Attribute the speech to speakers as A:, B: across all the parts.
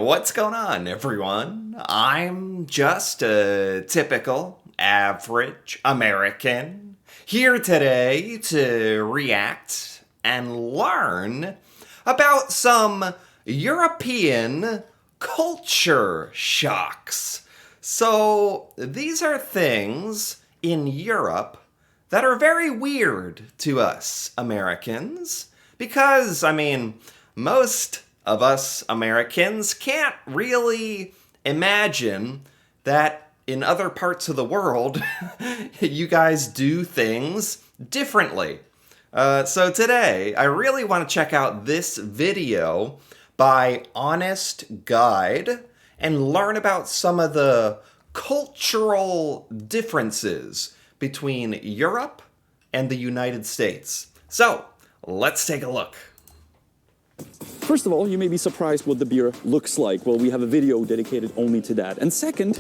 A: What's going on, everyone? I'm just a typical, average American here today to react and learn about some European culture shocks. So, these are things in Europe that are very weird to us Americans because, most of us Americans can't really imagine that in other parts of the world you guys do things differently. So today, I really want to check out this video by Honest Guide and learn about some of the cultural differences between Europe and the United States. So, let's take a look.
B: First of all, you may be surprised what the beer looks like. Well, we have a video dedicated only to that. And second,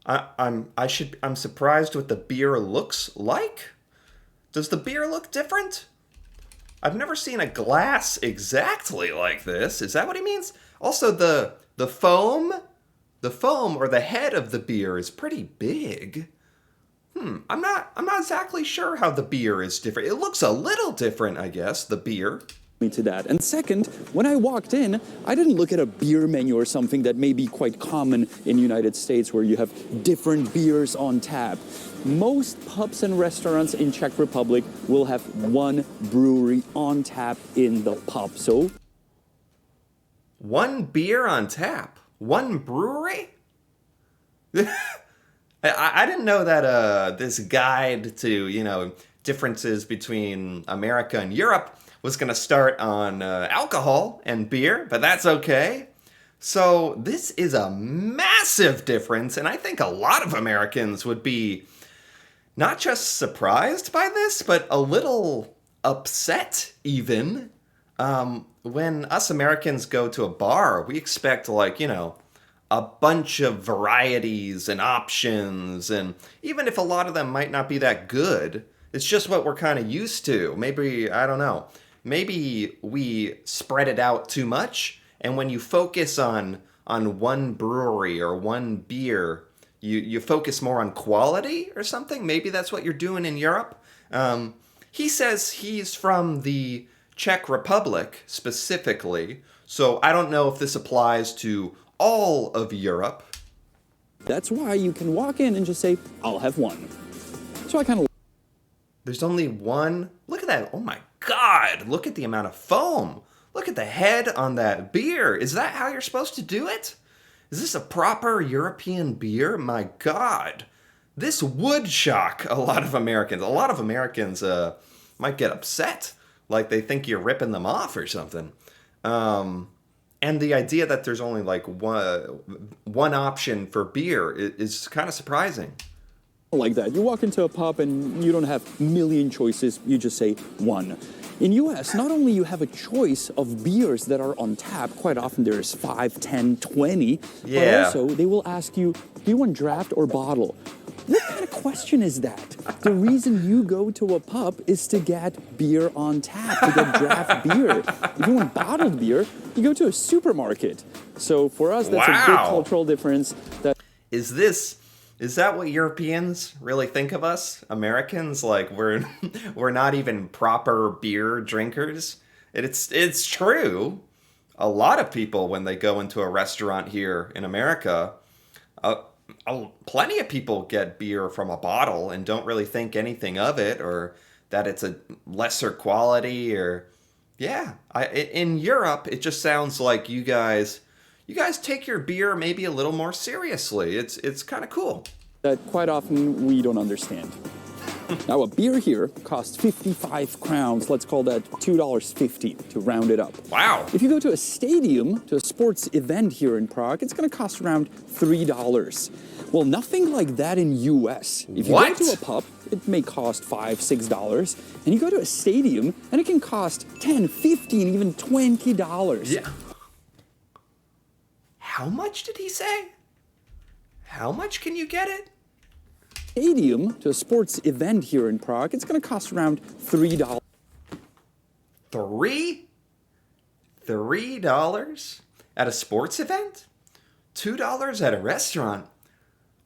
A: I'm surprised what the beer looks like. Does the beer look different? I've never seen a glass exactly like this. Is that what he means? Also, the foam or the head of the beer is pretty big. I'm not exactly sure how the beer is different. It looks a little different, I guess, the beer.
B: to that. And second, when I walked in, I didn't look at a beer menu or something that may be quite common in the United States where you have different beers on tap. Most pubs and restaurants in Czech Republic will have one brewery on tap in the pub. So,
A: one beer on tap? One brewery? I didn't know that this guide to, differences between America and Europe was going to start on alcohol and beer, but that's okay. So this is a massive difference, and I think a lot of Americans would be not just surprised by this, but a little upset even. When us Americans go to a bar, we expect a bunch of varieties and options, and even if a lot of them might not be that good, it's just what we're kind of used to. Maybe, I don't know, maybe we spread it out too much, and when you focus on one brewery or one beer, you focus more on quality or something. Maybe that's what you're doing in Europe. He says he's from the Czech Republic specifically, so I don't know if this applies to all of Europe.
B: that's why you can walk in and just say, I'll have one. So I kind of
A: There's only one. Look at that. Oh my God. Look at the amount of foam. Look at the head on that beer. Is that how you're supposed to do it? Is this a proper European beer? My God. This would shock a lot of Americans. A lot of Americans might get upset. Like they think you're ripping them off or something. And the idea that there's only like one option for beer is kind of surprising.
B: like that. You walk into a pub and you don't have a million choices, you just say one. In US, not only you have a choice of beers that are on tap, quite often there's 5, 10, 20, but
A: Yeah.
B: also they will ask you, do you want draft or bottle? What kind of question is that? The reason you go to a pub is to get beer on tap, to get draft beer. If you want bottled beer, you go to a supermarket. So for us, that's a big
A: Wow.
B: cultural difference.
A: Is that what Europeans really think of us? Americans, like we're we're not even proper beer drinkers. It's true. A lot of people when they go into a restaurant here in America, plenty of people get beer from a bottle and don't really think anything of it or that it's a lesser quality or yeah. In Europe, it just sounds like you guys take your beer maybe a little more seriously. It's kind of cool.
B: that quite often we don't understand. Now, a beer here costs 55 crowns. Let's call that $2.50 to round it up.
A: Wow.
B: If you go to a stadium, to a sports event here in Prague, it's going to cost around $3. Well, nothing like that in US. If you
A: What?
B: go to a pub, it may cost $5, $6. And you go to a stadium, and it can cost $10, $15, even $20.
A: Yeah. How much did he say? How much can you get it?
B: Stadium, to a sports event here in Prague, it's going to cost around $3.
A: $3 at a sports event? $2 at a restaurant?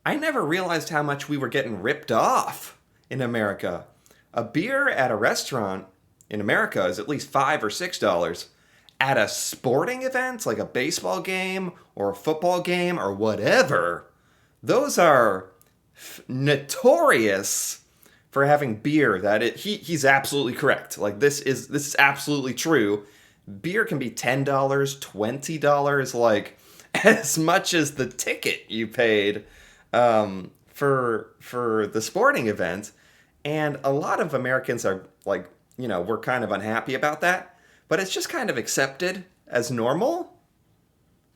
A: I never realized how much we were getting ripped off in America. A beer at a restaurant in America is at least $5 or $6. At a sporting event, like a baseball game or a football game or whatever, those are notorious for having beer he's absolutely correct. Like this is absolutely true. Beer can be $10, $20, like as much as the ticket you paid for the sporting event. And a lot of Americans are like, we're kind of unhappy about that, but it's just kind of accepted as normal.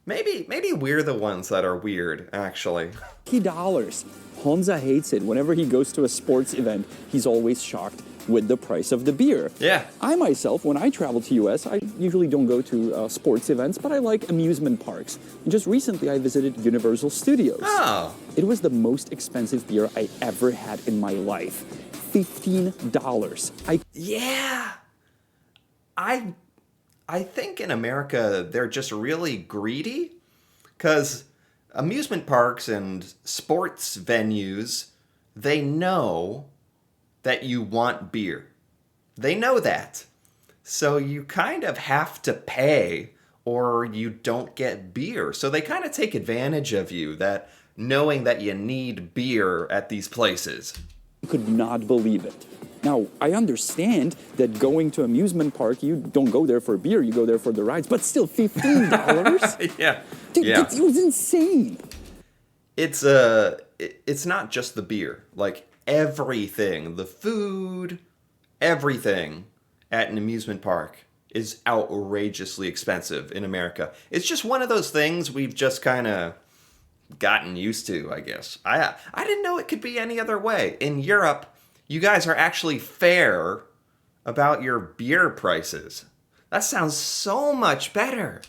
A: Maybe we're the ones that are weird, actually.
B: $50. Hamza hates it. Whenever he goes to a sports event, he's always shocked with the price of the beer.
A: Yeah.
B: I myself, when I travel to US, I usually don't go to sports events, but I like amusement parks. And just recently, I visited Universal Studios.
A: Oh.
B: It was the most expensive beer I ever had in my life. $15.
A: Yeah. I think in America, they're just really greedy because amusement parks and sports venues, they know that you want beer. They know that. So you kind of have to pay or you don't get beer. So they kind of take advantage of you, that knowing that you need beer at these places.
B: I could not believe it. Now, I understand that going to amusement park, you don't go there for beer, you go there for the rides, but still $15?
A: Yeah.
B: Dude,
A: Yeah.
B: it was insane.
A: It's not just the beer. Like everything, the food, everything at an amusement park is outrageously expensive in America. It's just one of those things we've just kind of gotten used to, I guess. I didn't know it could be any other way. In Europe, you guys are actually fair about your beer prices. That sounds so much better.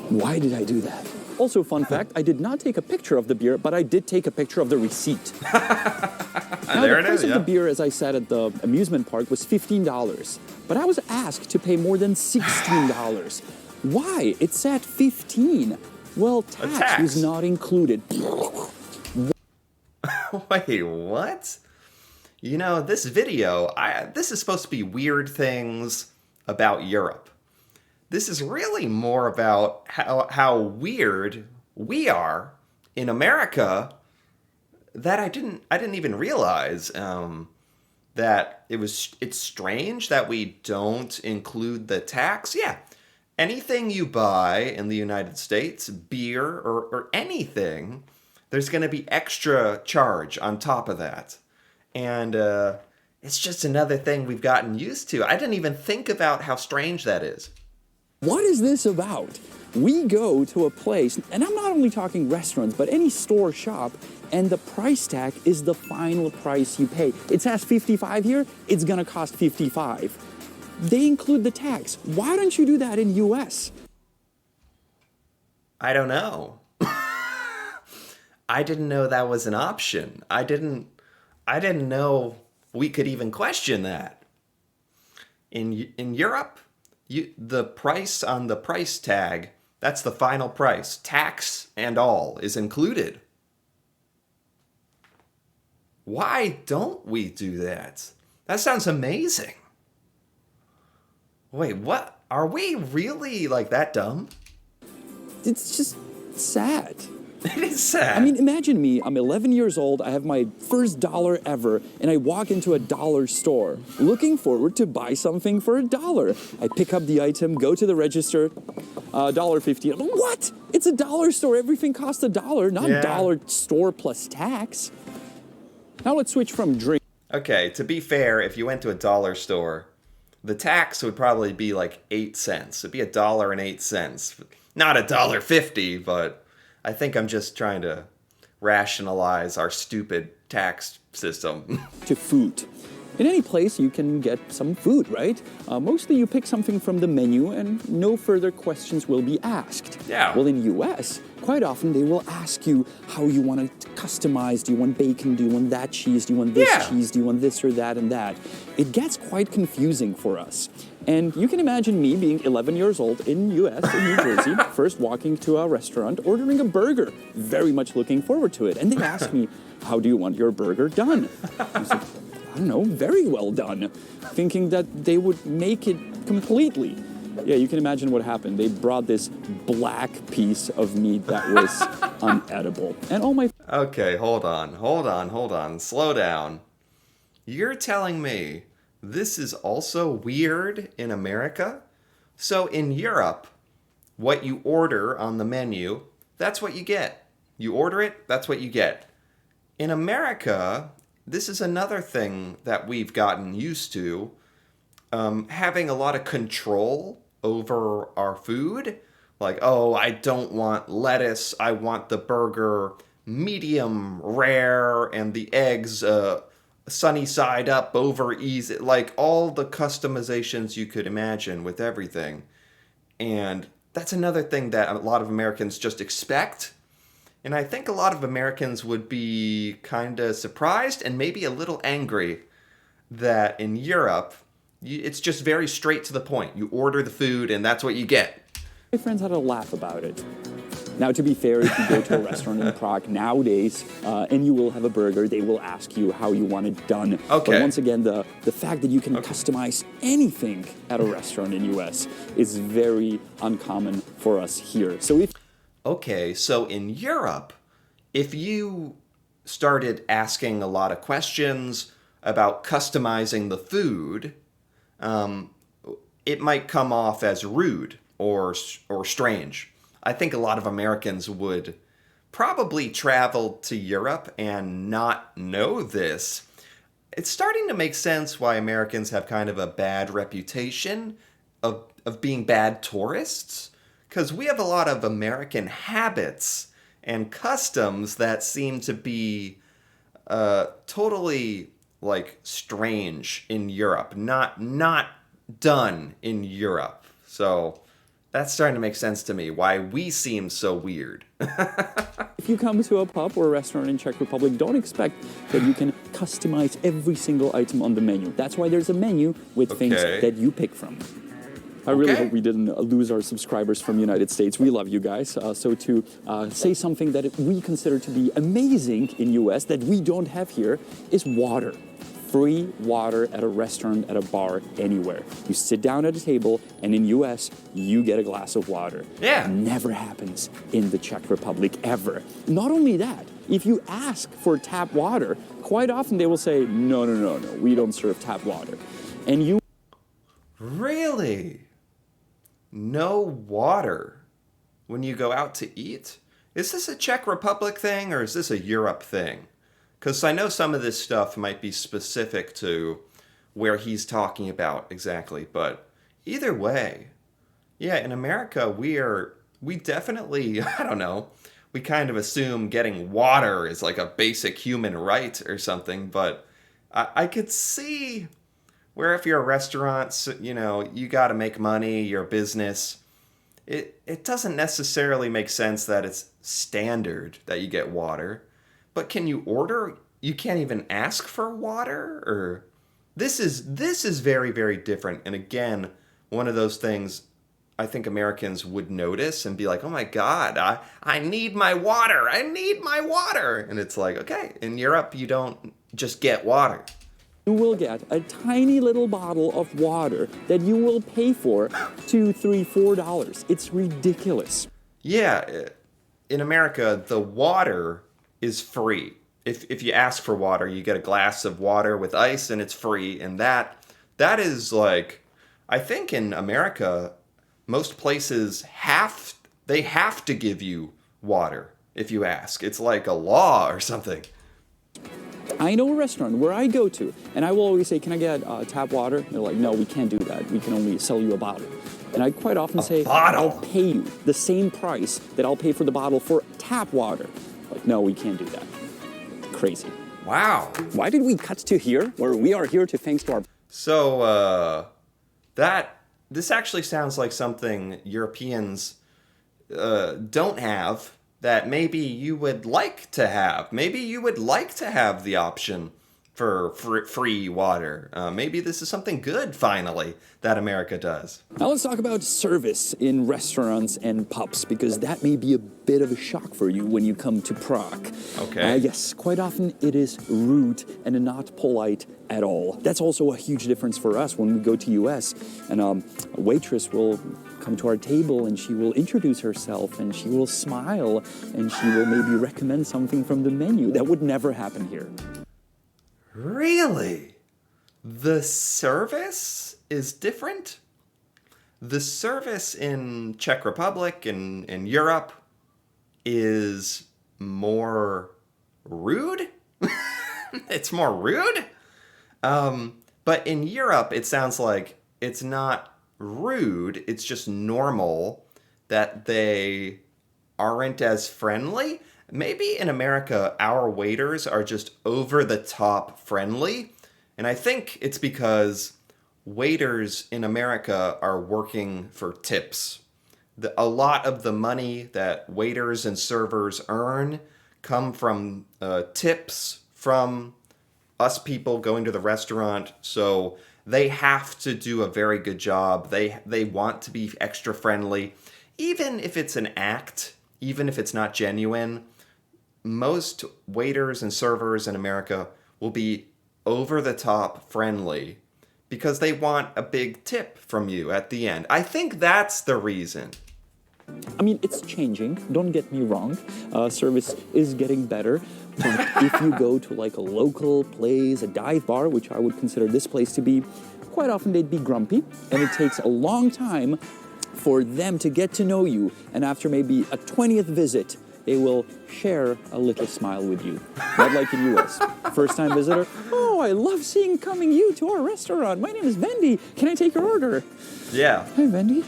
B: Why did I do that? Also, fun fact, I did not take a picture of the beer, but I did take a picture of the receipt. Now,
A: There
B: the
A: it
B: price
A: is,
B: of
A: yeah.
B: the beer, as I said at the amusement park, was $15. But I was asked to pay more than $16. Why? It said 15. Well, tax
A: tax.
B: was not included.
A: Wait, what? This video, this is supposed to be weird things about Europe. This is really more about how weird we are in America that I didn't even realize that it's strange that we don't include the tax. Yeah. Anything you buy in the United States, beer or anything, there's going to be extra charge on top of that. And it's just another thing we've gotten used to. I didn't even think about how strange that is.
B: What is this about? We go to a place, and I'm not only talking restaurants, but any store shop, and the price tag is the final price you pay. It says 55 here, it's gonna cost 55. They include the tax. Why don't you do that in US?
A: I don't know. I didn't know that was an option. I didn't know we could even question that. In Europe, the price on the price tag, that's the final price. Tax and all is included. Why don't we do that? That sounds amazing. Wait, what? Are we really like that dumb?
B: It's just sad.
A: It is sad.
B: I mean, imagine me, I'm 11 years old, I have my first dollar ever, and I walk into a dollar store, looking forward to buy something for $1. I pick up the item, go to the register, $1.50. What? It's a dollar store, everything costs $1, not
A: Yeah.
B: dollar store plus tax. Now let's switch from drink.
A: Okay, to be fair, if you went to a dollar store, the tax would probably be like 8 cents. It'd be $1.08. Not $1.50, but I think I'm just trying to rationalize our stupid tax system.
B: To food. In any place, you can get some food, right? Mostly you pick something from the menu and no further questions will be asked.
A: Yeah.
B: Well, in US, quite often they will ask you how you want it customized. Do you want bacon? Do you want that cheese? Do you want this
A: Yeah.
B: cheese? Do you want this or that and that? It gets quite confusing for us. And you can imagine me being 11 years old in US, in New Jersey, first walking to a restaurant, ordering a burger, very much looking forward to it. And they asked me, how do you want your burger done? I was like, I don't know, very well done, thinking that they would make it completely. Yeah, you can imagine what happened. They brought this black piece of meat that was unedible. And all my...
A: Okay, hold on. Slow down. You're telling me this is also weird in America? So in Europe, what you order on the menu, that's what you get. You order it, that's what you get. In America, this is another thing that we've gotten used to, having a lot of control over our food. Like, oh, I don't want lettuce, I want the burger medium rare and the eggs sunny side up over easy, like all the customizations you could imagine with everything. And that's another thing that a lot of Americans just expect. And I think a lot of Americans would be kind of surprised and maybe a little angry that in Europe, it's just very straight to the point. You order the food and that's what you get.
B: My friends had a laugh about it. Now, to be fair, if you go to a restaurant in Prague nowadays and you will have a burger, they will ask you how you want it done.
A: Okay.
B: But once again, the fact that you can customize anything at a restaurant in US is very uncommon for us here. So if...
A: Okay, so in Europe, if you started asking a lot of questions about customizing the food, it might come off as rude or strange. I think a lot of Americans would probably travel to Europe and not know this. It's starting to make sense why Americans have kind of a bad reputation of being bad tourists, because we have a lot of American habits and customs that seem to be totally like strange in Europe, not done in Europe. So that's starting to make sense to me, why we seem so weird.
B: If you come to a pub or a restaurant in Czech Republic, don't expect that you can customize every single item on the menu. That's why there's a menu with things that you pick from. I really hope we didn't lose our subscribers from the United States. We love you guys. So to say something that we consider to be amazing in US that we don't have here is water. Free water at a restaurant, at a bar, anywhere. You sit down at a table, and in US, you get a glass of water.
A: Yeah.
B: It never happens in the Czech Republic, ever. Not only that, if you ask for tap water, quite often they will say, no, we don't serve tap water. And you...
A: Really? No water when you go out to eat? Is this a Czech Republic thing or is this a Europe thing? Because I know some of this stuff might be specific to where he's talking about exactly, but either way, yeah, in America, we definitely, I don't know, we kind of assume getting water is like a basic human right or something, but I could see where if you're a restaurant, you know, you got to make money, you're a business, it doesn't necessarily make sense that it's standard that you get water. But can you order? You can't even ask for water? Or this is very, very different. And again, one of those things I think Americans would notice and be like, oh my God, I need my water. I need my water. And it's like, okay, in Europe, you don't just get water.
B: You will get a tiny little bottle of water that you will pay for $2, $3, $4. It's ridiculous.
A: Yeah, in America, the water is free. If you ask for water, you get a glass of water with ice and it's free. And that is like, I think in America, most places have to give you water if you ask. It's like a law or something.
B: I know a restaurant where I go to, and I will always say, can I get tap water? And they're like, no, we can't do that. We can only sell you a bottle. And I quite often say,
A: bottle?
B: I'll pay you the same price that I'll pay for the bottle for tap water. Like, no, we can't do that. Crazy.
A: Wow.
B: Why did we cut to here, where we are here to thanks to our...
A: So, this actually sounds like something Europeans don't have that maybe you would like to have. Maybe you would like to have the option for free water. Maybe this is something good, finally, that America does.
B: Now let's talk about service in restaurants and pubs, because that may be a bit of a shock for you when you come to Prague.
A: Okay.
B: Yes, quite often it is rude and not polite at all. That's also a huge difference for us when we go to US, and a waitress will come to our table and she will introduce herself and she will smile and she will maybe recommend something from the menu. That would never happen here.
A: Really? The service is different? The service in Czech Republic and in Europe is more rude? It's more rude? But in Europe, it sounds like it's not rude, it's just normal that they aren't as friendly. Maybe in America, our waiters are just over the top friendly. And I think it's because waiters in America are working for tips. A lot of the money that waiters and servers earn come from tips from us people going to the restaurant. So they have to do a very good job. They want to be extra friendly. Even if it's an act, even if it's not genuine, most waiters and servers in America will be over the top friendly because they want a big tip from you at the end. I think that's the reason.
B: I mean, it's changing, don't get me wrong. Service is getting better. But if you go to like a local place, a dive bar, which I would consider this place to be, quite often they'd be grumpy, and it takes a long time for them to get to know you. And after maybe a 20th visit, they will share a little smile with you. Not like in US. First time visitor, oh, I love coming you to our restaurant. My name is Wendy. Can I take your order?
A: Yeah.
B: Hi, Wendy.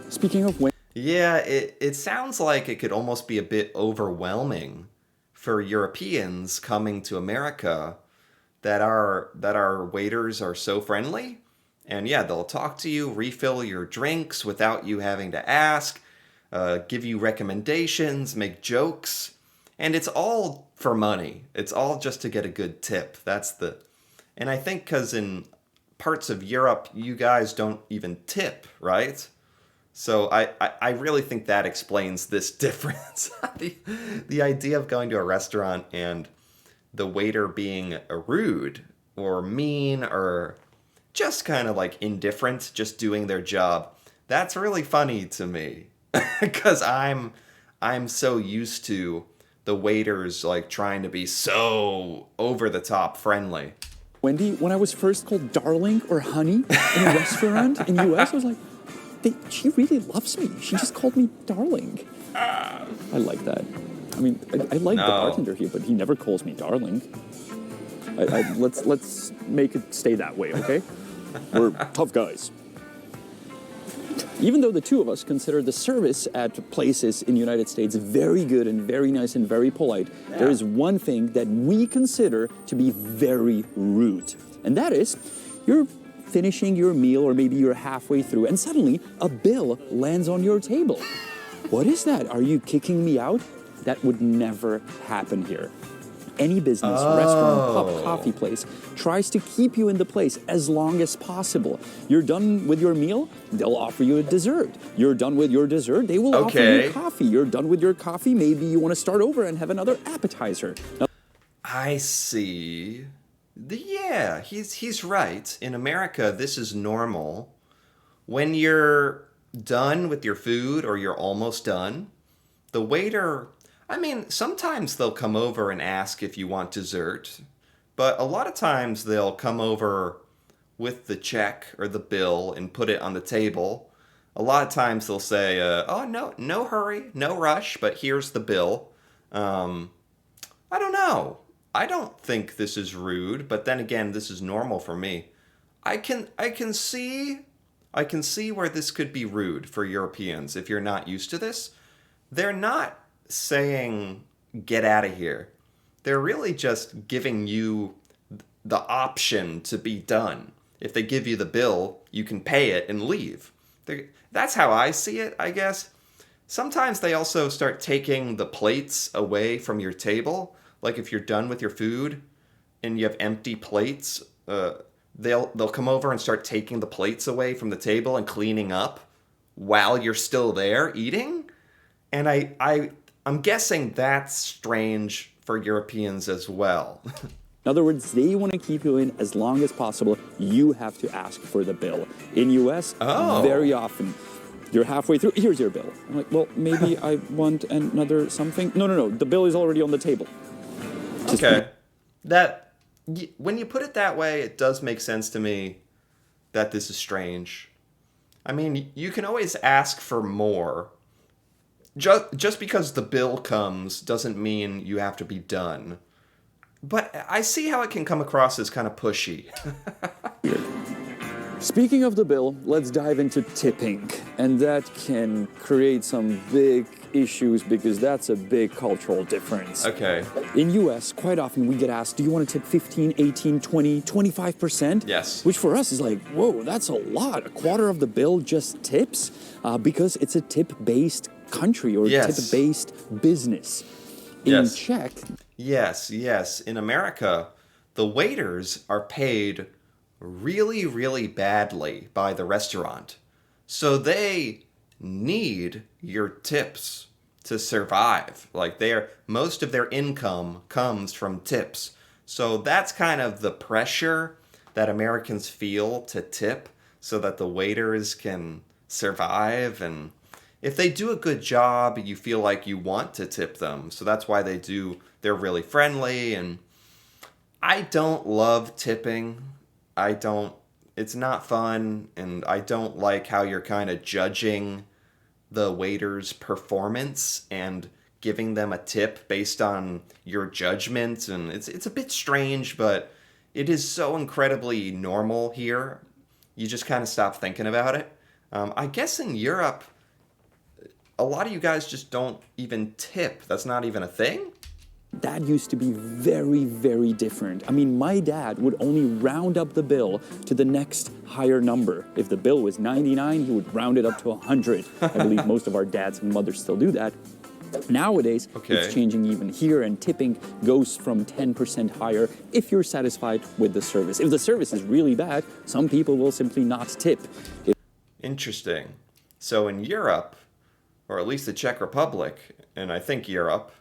B: Speaking of Wendy.
A: Yeah, it sounds like it could almost be a bit overwhelming for Europeans coming to America that our waiters are so friendly. And yeah, they'll talk to you, refill your drinks without you having to ask, give you recommendations, make jokes. And it's all for money. It's all just to get a good tip. And I think because in parts of Europe, you guys don't even tip, right? So I really think that explains this difference. The idea of going to a restaurant and the waiter being rude or mean or just kind of like indifferent, just doing their job. That's really funny to me because I'm so used to the waiters like trying to be so over the top friendly.
B: Wendy, when I was first called darling or honey in a restaurant in US, I was like, she really loves me. She just called me darling. I like that. I mean, I like the bartender here, but he never calls me darling. Let's make it stay that way, okay? We're tough guys. Even though the two of us consider the service at places in the United States very good and very nice and very polite, there is one thing that we consider to be very rude. And that is, you're finishing your meal or maybe you're halfway through and suddenly a bill lands on your table. What is that? Are you kicking me out? That would never happen here. Any business, restaurant, pub, coffee place tries to keep you in the place as long as possible. You're done with your meal, they'll offer you a dessert. You're done with your dessert, they will offer you coffee. You're done with your coffee, maybe you want to start over and have another appetizer. Now,
A: I see. Yeah, he's right. In America, this is normal. When you're done with your food or you're almost done, the waiter, I mean, sometimes they'll come over and ask if you want dessert, but a lot of times they'll come over with the check or the bill and put it on the table. A lot of times they'll say, oh, no hurry, no rush, but here's the bill. I don't know. I don't think this is rude, but then again, this is normal for me. I can see where this could be rude for Europeans if you're not used to this. They're not saying get out of here. They're really just giving you the option to be done. If they give you the bill, you can pay it and leave. That's how I see it, I guess. Sometimes they also start taking the plates away from your table. Like if you're done with your food, and you have empty plates, they'll come over and start taking the plates away from the table and cleaning up while you're still there eating. And I'm guessing that's strange for Europeans as well.
B: In other words, they want to keep you in as long as possible. You have to ask for the bill. In US, very often, you're halfway through, here's your bill. I'm like, well, maybe I want another something. No, the bill is already on the table.
A: Okay. When you put it that way, it does make sense to me that this is strange. I mean, you can always ask for more. Just because the bill comes doesn't mean you have to be done. But I see how it can come across as kind of pushy.
B: Speaking of the bill, let's dive into tipping. And that can create some big issues because that's a big cultural difference.
A: Okay.
B: In US, quite often we get asked, do you want to tip 15, 18, 20, 25%?
A: Yes.
B: Which for us is like, whoa, that's a lot. A quarter of the bill just tips because it's a tip-based country or tip-based business. In Czech.
A: Yes. In America, the waiters are paid really, really badly by the restaurant. So they need your tips to survive. Like most of their income comes from tips. So that's kind of the pressure that Americans feel to tip so that the waiters can survive. And if they do a good job, you feel like you want to tip them. So that's why they're really friendly. And I don't love tipping. It's not fun. And I don't like how you're kind of judging the waiter's performance and giving them a tip based on your judgment. And it's a bit strange, but it is so incredibly normal here. You just kind of stop thinking about it. I guess in Europe, a lot of you guys just don't even tip. That's not even a thing?
B: That used to be very, very different. I mean, my dad would only round up the bill to the next higher number. If the bill was 99, he would round it up to 100. I believe most of our dads and mothers still do that. Nowadays, it's changing even here, and tipping goes from 10% higher if you're satisfied with the service. If the service is really bad, some people will simply not tip.
A: Interesting. So in Europe, or at least the Czech Republic, and I think Europe,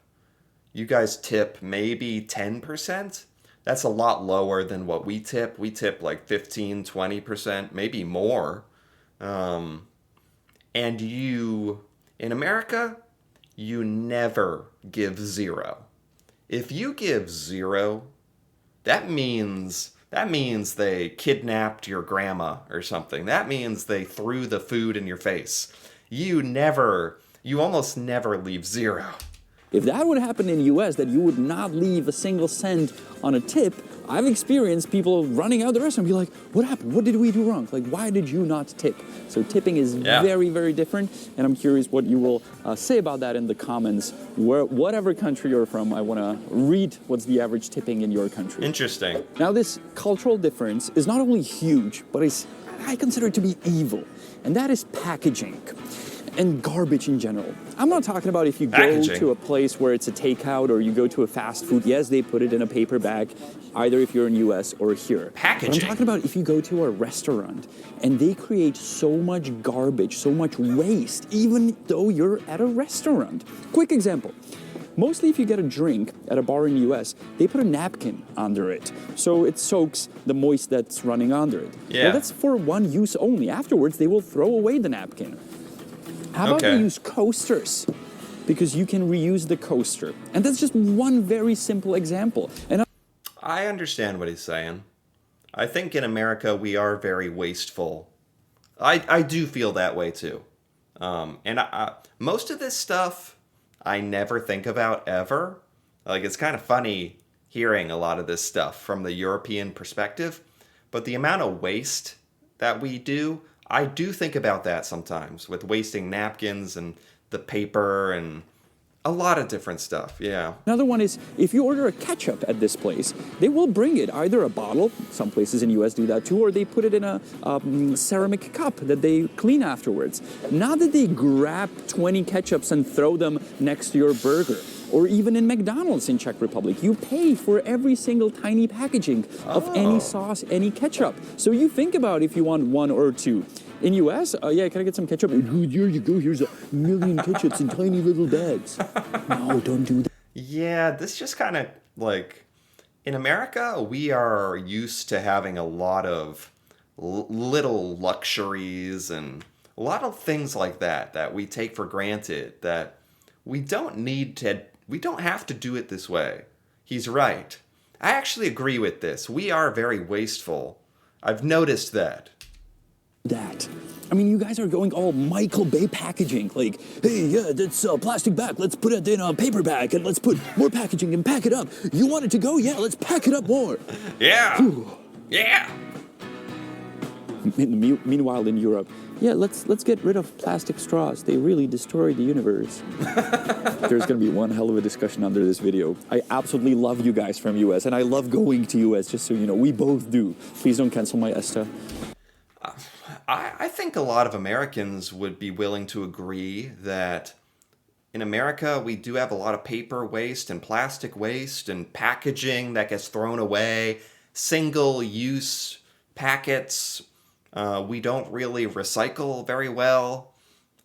A: you guys tip maybe 10%? That's a lot lower than what we tip. We tip like 15, 20%, maybe more. And in America, you never give zero. If you give zero, that means they kidnapped your grandma or something. That means they threw the food in your face. You almost never leave zero.
B: If that would happen in the US, that you would not leave a single cent on a tip, I've experienced people running out of the restaurant and be like, what happened? What did we do wrong? Like, why did you not tip? So tipping is very, very different. And I'm curious what you will say about that in the comments. Whatever country you're from, I want to read what's the average tipping in your country.
A: Interesting.
B: Now, this cultural difference is not only huge, but I consider it to be evil. And that is packaging. And garbage in general. I'm not talking about if you go to a place where it's a takeout or you go to a fast food. Yes, they put it in a paper bag, either if you're in US or here.
A: Packaging.
B: But I'm talking about if you go to a restaurant and they create so much garbage, so much waste, even though you're at a restaurant. Quick example. Mostly if you get a drink at a bar in the US, they put a napkin under it. So it soaks the moist that's running under it.
A: Yeah.
B: Well, that's for one use only. Afterwards, they will throw away the napkin. How about we use coasters? Because you can reuse the coaster. And that's just one very simple example. And
A: I understand what he's saying. I think in America we are very wasteful. I do feel that way too. And most of this stuff I never think about ever. Like, it's kind of funny hearing a lot of this stuff from the European perspective. But the amount of waste that we do, I do think about that sometimes with wasting napkins and the paper and A lot of different stuff, yeah.
B: Another one is if you order a ketchup at this place, they will bring it either a bottle, some places in US do that too, or they put it in a ceramic cup that they clean afterwards. Not that they grab 20 ketchups and throw them next to your burger. Or even in McDonald's in Czech Republic, you pay for every single tiny packaging of any sauce, any ketchup. So you think about if you want one or two. In US, yeah, can I get some ketchup? Here you go, here's a million ketchups in tiny little bags. No, don't do that.
A: Yeah, this just kind of like in America, we are used to having a lot of little luxuries and a lot of things like that that we take for granted that we don't have to do it this way. He's right. I actually agree with this. We are very wasteful. I've noticed that.
B: I mean, you guys are going all Michael Bay packaging. Like, hey, yeah, that's a plastic bag. Let's put it in a paper bag and let's put more packaging and pack it up. You want it to go? Yeah, let's pack it up more.
A: Yeah. Yeah.
B: Meanwhile, in Europe, yeah, let's get rid of plastic straws. They really destroy the universe. There's going to be one hell of a discussion under this video. I absolutely love you guys from US, and I love going to US, just so you know. We both do. Please don't cancel my ESTA.
A: I think a lot of Americans would be willing to agree that in America, we do have a lot of paper waste and plastic waste and packaging that gets thrown away, single-use packets. We don't really recycle very well.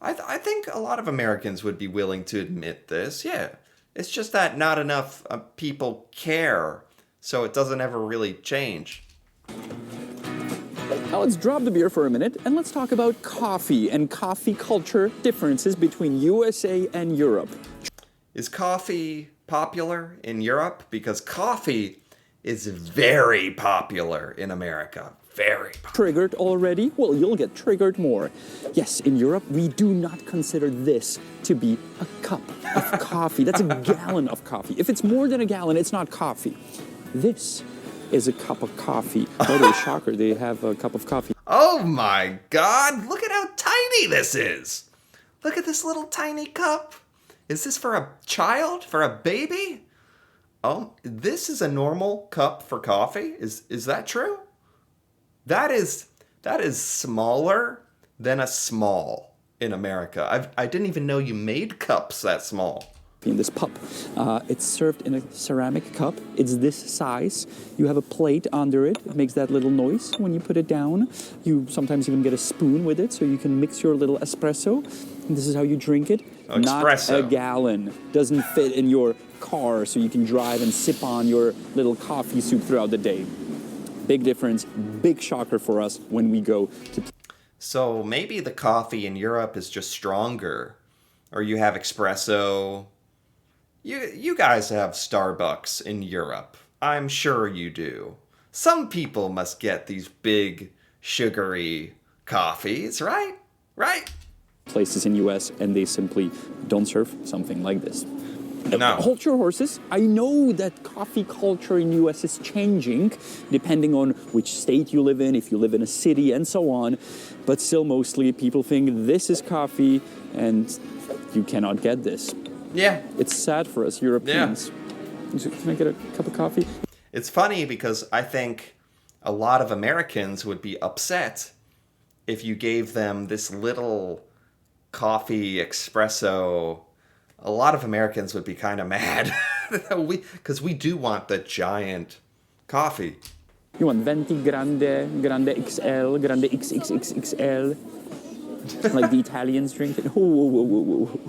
A: I think a lot of Americans would be willing to admit this. Yeah, it's just that not enough people care, so it doesn't ever really change.
B: Now let's drop the beer for a minute and let's talk about coffee and coffee culture differences between USA and Europe.
A: Is coffee popular in Europe? Because coffee is very popular in America. Very popular.
B: Triggered already? Well, you'll get triggered more. Yes, in Europe, we do not consider this to be a cup of coffee. That's a gallon of coffee. If it's more than a gallon, it's not coffee. This is a cup of coffee. By the way, shocker, they have a cup of coffee.
A: Oh my God, look at how tiny this is. Look at this little tiny cup. Is this for a child? For a baby? Oh, this is a normal cup for coffee? Is that true? That is smaller than a small in America. I didn't even know you made cups that small.
B: In this cup. It's served in a ceramic cup. It's this size. You have a plate under it. It makes that little noise when you put it down. You sometimes even get a spoon with it so you can mix your little espresso. And this is how you drink it.
A: Espresso.
B: Not a gallon. Doesn't fit in your car so you can drive and sip on your little coffee soup throughout the day. Big difference. Big shocker for us when we go to...
A: So maybe the coffee in Europe is just stronger. Or you have espresso. You guys have Starbucks in Europe. I'm sure you do. Some people must get these big, sugary coffees, right? Right?
B: Places in US and they simply don't serve something like this.
A: No.
B: Hold your horses. I know that coffee culture in US is changing depending on which state you live in, if you live in a city and so on. But still mostly people think this is coffee and you cannot get this.
A: Yeah.
B: It's sad for us Europeans. Yeah. Can I get a cup of coffee?
A: It's funny because I think a lot of Americans would be upset if you gave them this little coffee espresso. A lot of Americans would be kind of mad because we do want the giant coffee.
B: You want Venti Grande, Grande XL, Grande XXXXL, like the Italians drink it. Whoa.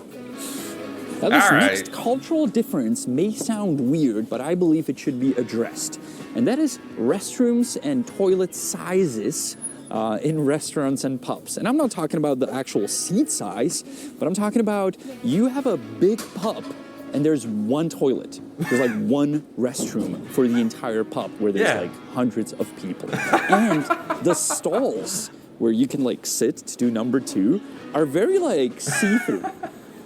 B: Now, this next cultural difference may sound weird, but I believe it should be addressed. And that is restrooms and toilet sizes in restaurants and pubs. And I'm not talking about the actual seat size, but I'm talking about you have a big pub and there's one toilet. There's like one restroom for the entire pub where there's like hundreds of people. And the stalls where you can like sit to do number two are very like see-through.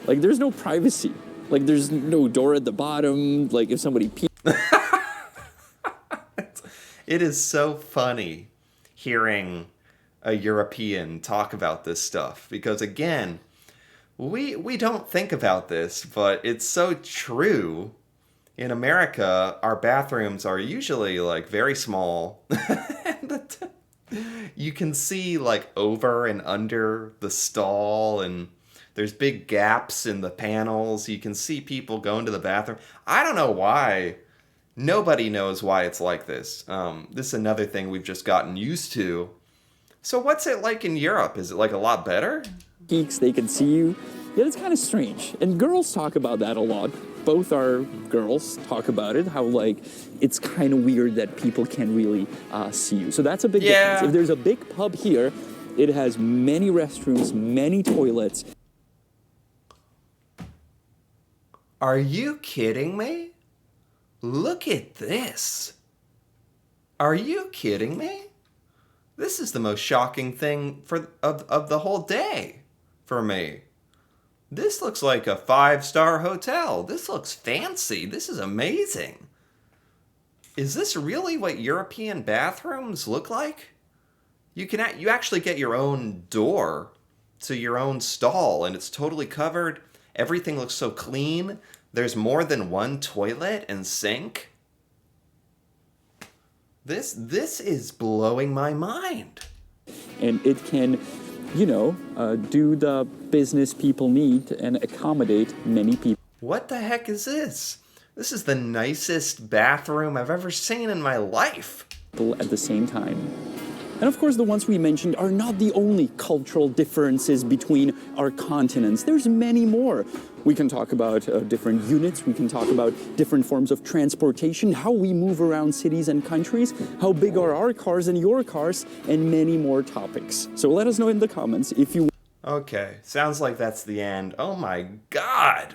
B: Like there's no privacy. Like there's no door at the bottom. Like if somebody pees.
A: It is so funny hearing a European talk about this stuff because again, we don't think about this, but it's so true. In America, our bathrooms are usually like very small. And you can see like over and under the stall, and there's big gaps in the panels. You can see people going to the bathroom. I don't know why. Nobody knows why it's like this. This is another thing we've just gotten used to. So what's it like in Europe? Is it like a lot better?
B: Geeks, they can see you. Yeah, it's kind of strange. And girls talk about that a lot. Both our girls talk about it, how like it's kind of weird that people can't really see you. So that's a big difference. If there's a big pub here, it has many restrooms, many toilets.
A: Are you kidding me? Look at this. Are you kidding me? This is the most shocking thing of the whole day for me. This looks like a 5-star hotel. This looks fancy. This is amazing. Is this really what European bathrooms look like? You actually get your own door to your own stall, and it's totally covered. Everything looks so clean. There's more than one toilet and sink. This is blowing my mind.
B: And it can, do the business people need and accommodate many people.
A: What the heck is this? This is the nicest bathroom I've ever seen in my life.
B: At the same time. And of course, the ones we mentioned are not the only cultural differences between our continents. There's many more. We can talk about different units. We can talk about different forms of transportation, how we move around cities and countries, how big are our cars and your cars, and many more topics. So let us know in the comments if you...
A: Okay, sounds like that's the end. Oh my God!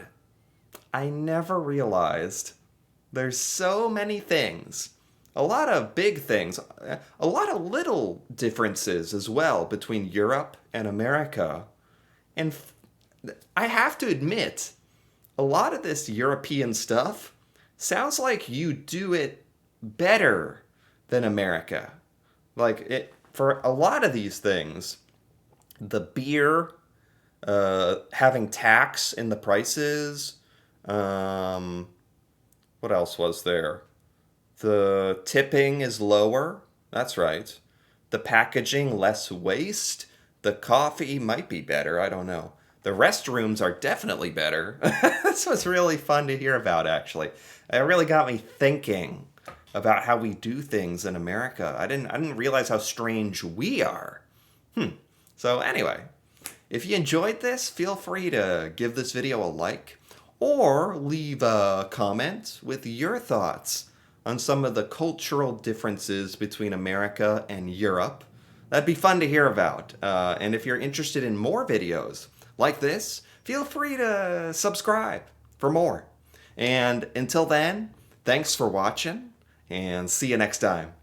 A: I never realized there's so many things. A lot of big things, a lot of little differences as well between Europe and America. And I have to admit, a lot of this European stuff sounds like you do it better than America. For a lot of these things, the beer, having tax in the prices, what else was there? The tipping is lower. That's right. The packaging, less waste. The coffee might be better. I don't know. The restrooms are definitely better. This was really fun to hear about, actually. It really got me thinking about how we do things in America. I didn't realize how strange we are. So anyway, if you enjoyed this, feel free to give this video a like or leave a comment with your thoughts on some of the cultural differences between America and Europe. That'd be fun to hear about. And if you're interested in more videos like this, feel free to subscribe for more. And until then, thanks for watching, and see you next time.